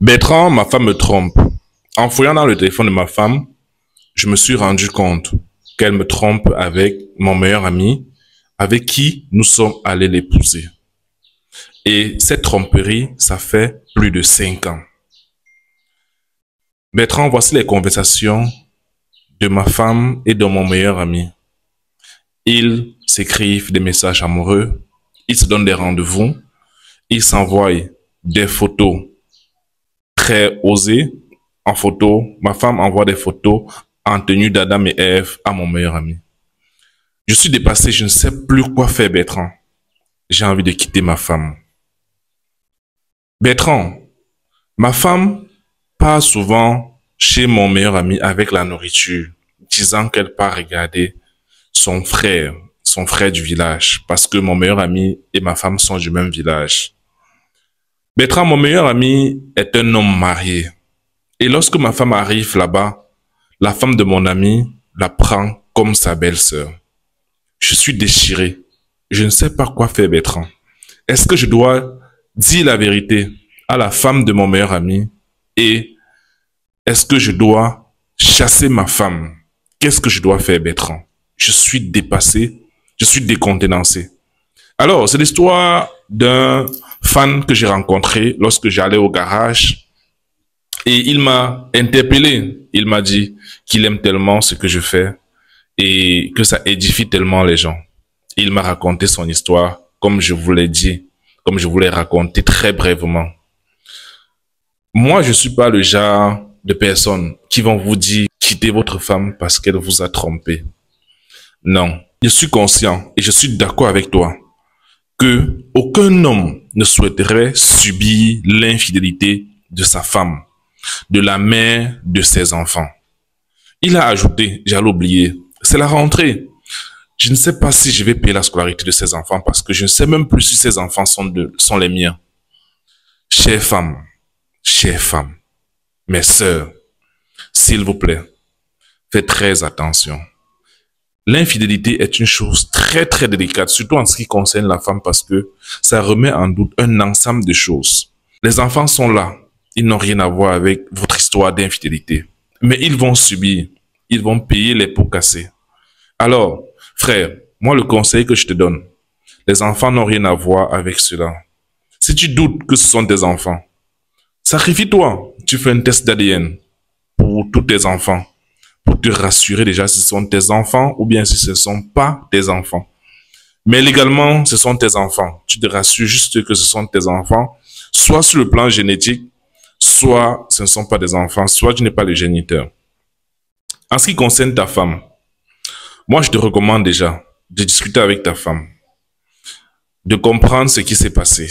Bertrand, ma femme me trompe. En fouillant dans le téléphone de ma femme, je me suis rendu compte qu'elle me trompe avec mon meilleur ami, avec qui nous sommes allés l'épouser. Et cette tromperie, ça fait plus de 5 ans. Bertrand, voici les conversations de ma femme et de mon meilleur ami. Ils s'écrivent des messages amoureux, ils se donnent des rendez-vous, ils s'envoient des photos très osées. En photo, ma femme envoie des photos en tenue d'Adam et Ève à mon meilleur ami. Je suis dépassé, je ne sais plus quoi faire, Bertrand. J'ai envie de quitter ma femme. Bertrand, ma femme part souvent chez mon meilleur ami avec la nourriture, disant qu'elle part regarder son frère du village, parce que mon meilleur ami et ma femme sont du même village. Bertrand, mon meilleur ami est un homme marié. Et lorsque ma femme arrive là-bas, la femme de mon ami la prend comme sa belle-sœur. Je suis déchiré. Je ne sais pas quoi faire, Bertrand. Est-ce que je dois dire la vérité à la femme de mon meilleur ami et est-ce que je dois chasser ma femme? Qu'est-ce que je dois faire, Bertrand? Je suis dépassé, je suis décontenancé. Alors, c'est l'histoire d'un fan que j'ai rencontré lorsque j'allais au garage et il m'a interpellé. Il m'a dit qu'il aime tellement ce que je fais et que ça édifie tellement les gens. Il m'a raconté son histoire comme je vous l'ai dit, comme je vous l'ai raconté très brièvement. Moi, je suis pas le genre de personnes qui vont vous dire quittez votre femme parce qu'elle vous a trompé. Non, je suis conscient et je suis d'accord avec toi que aucun homme ne souhaiterait subir l'infidélité de sa femme, de la mère de ses enfants. Il a ajouté, j'allais oublier, c'est la rentrée. Je ne sais pas si je vais payer la scolarité de ses enfants parce que je ne sais même plus si ses enfants sont les miens. Chère femme, mes sœurs, s'il vous plaît, faites très attention. L'infidélité est une chose très très délicate, surtout en ce qui concerne la femme parce que ça remet en doute un ensemble de choses. Les enfants sont là, ils n'ont rien à voir avec votre histoire d'infidélité. Mais ils vont subir, ils vont payer les pots cassés. Alors, frère, moi le conseil que je te donne, les enfants n'ont rien à voir avec cela. Si tu doutes que ce sont tes enfants, sacrifie-toi, tu fais un test d'ADN pour tous tes enfants, pour te rassurer déjà si ce sont tes enfants ou bien si ce ne sont pas tes enfants. Mais légalement, ce sont tes enfants. Tu te rassures juste que ce sont tes enfants, soit sur le plan génétique, soit ce ne sont pas des enfants, soit tu n'es pas le géniteur. En ce qui concerne ta femme, moi je te recommande déjà de discuter avec ta femme, de comprendre ce qui s'est passé.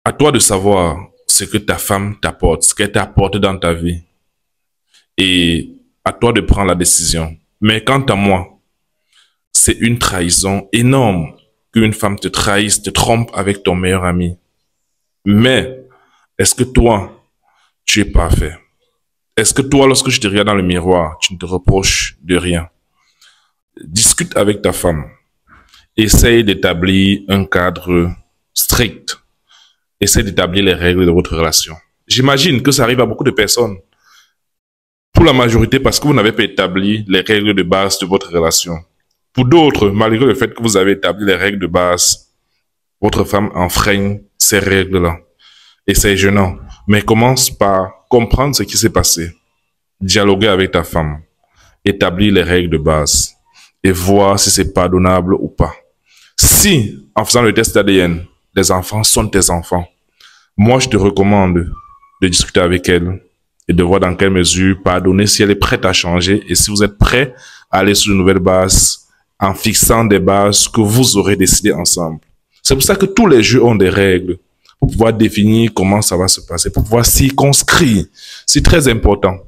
À toi de savoir ce que ta femme t'apporte, ce qu'elle t'apporte dans ta vie. Et à toi de prendre la décision. Mais quant à moi, c'est une trahison énorme qu'une femme te trahisse, te trompe avec ton meilleur ami. Mais, est-ce que toi, tu es parfait? Est-ce que toi, lorsque je te regarde dans le miroir, tu ne te reproches de rien? Discute avec ta femme. Essaye d'établir un cadre strict. Essaye d'établir les règles de votre relation. J'imagine que ça arrive à beaucoup de personnes. Pour la majorité, parce que vous n'avez pas établi les règles de base de votre relation. Pour d'autres, malgré le fait que vous avez établi les règles de base, votre femme enfreint ces règles-là. Et c'est gênant. Mais commence par comprendre ce qui s'est passé. Dialoguer avec ta femme. Établir les règles de base. Et voir si c'est pardonnable ou pas. Si, en faisant le test ADN, les enfants sont tes enfants, moi je te recommande de discuter avec elle et de voir dans quelle mesure pardonner si elle est prête à changer et si vous êtes prêt à aller sur de nouvelles bases en fixant des bases que vous aurez décidé ensemble. C'est pour ça que tous les jeux ont des règles pour pouvoir définir comment ça va se passer, pour pouvoir circonscrire. C'est très important.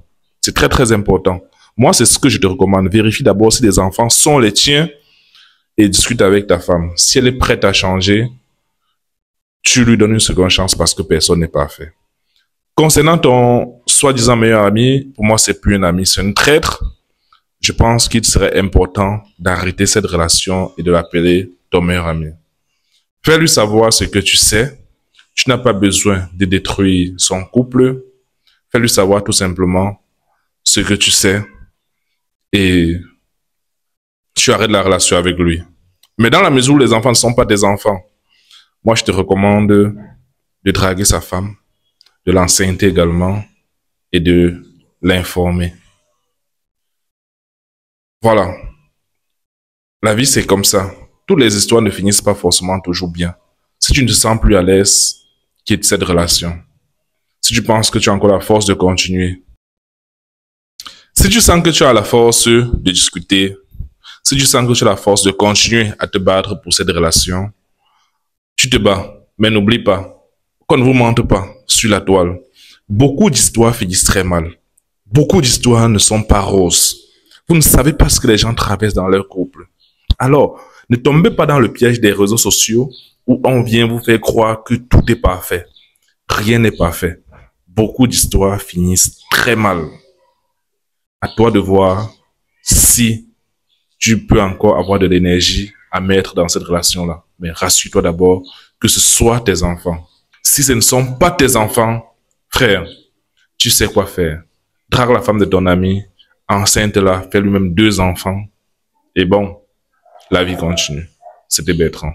C'est très très important. Moi, c'est ce que je te recommande. Vérifie d'abord si les enfants sont les tiens et discute avec ta femme. Si elle est prête à changer, tu lui donnes une seconde chance parce que personne n'est parfait. Concernant ton soi-disant meilleur ami, pour moi, c'est plus un ami, c'est un traître. Je pense qu'il serait important d'arrêter cette relation et de l'appeler ton meilleur ami. Fais-lui savoir ce que tu sais. Tu n'as pas besoin de détruire son couple. Fais-lui savoir tout simplement ce que tu sais et tu arrêtes la relation avec lui. Mais dans la mesure où les enfants ne sont pas des enfants, moi je te recommande de draguer sa femme, de l'enceinte également et de l'informer. Voilà. La vie, c'est comme ça. Toutes les histoires ne finissent pas forcément toujours bien. Si tu ne te sens plus à l'aise, quitte cette relation. Si tu penses que tu as encore la force de continuer. Si tu sens que tu as la force de discuter, si tu sens que tu as la force de continuer à te battre pour cette relation, tu te bats. Mais n'oublie pas qu'on ne vous mente pas sur la toile. Beaucoup d'histoires finissent très mal. Beaucoup d'histoires ne sont pas roses. Vous ne savez pas ce que les gens traversent dans leur couple. Alors, ne tombez pas dans le piège des réseaux sociaux où on vient vous faire croire que tout est parfait. Rien n'est parfait. Beaucoup d'histoires finissent très mal. À toi de voir si tu peux encore avoir de l'énergie à mettre dans cette relation-là. Mais rassure-toi d'abord que ce soit tes enfants. Si ce ne sont pas tes enfants, frère, tu sais quoi faire. Drague la femme de ton ami, enceinte-la, fais lui-même 2 enfants. Et bon, la vie continue. C'était Bertrand.